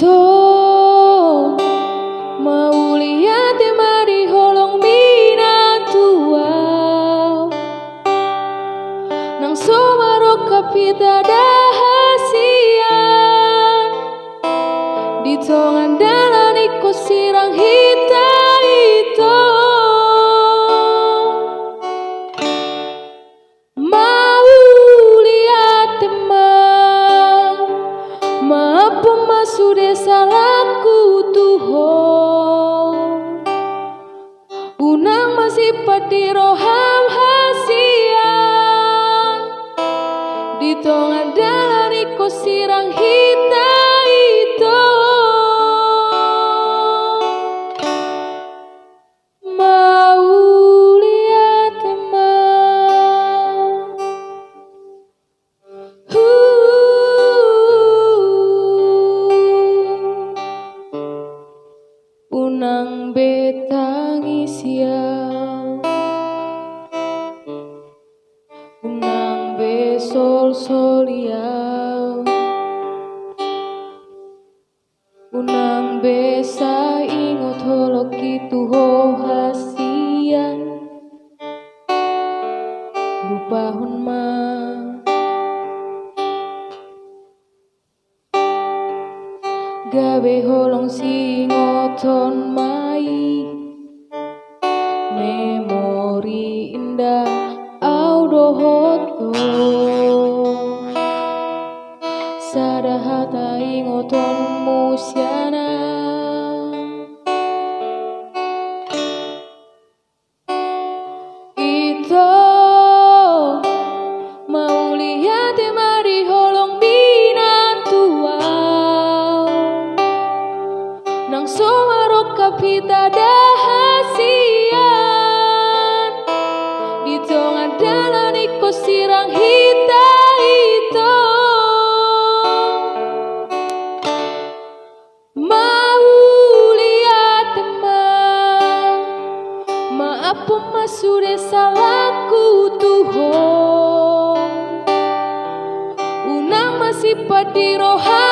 Ito mauliate mari holong minatua nang somaro kapita dahasian di tongan dalan iko sirang hita ito mauliate maapa masude salahku Tuhan unang masih pati roham hasian di tongan dalan iko sirang hita itu mau lihat teman unang betangis siang unang besol soliau unang besa ingot holok itu ho hasian lupahun ma gawe holong singoton mai memori indah audohoto sadahata ingoton musyana ito mau lihat mari holong binantua nang somaro kapita dahasian di tongan dalan iko sirang hita itu mau lihat teman maaf masude salahku Tuhan unang masih pati roha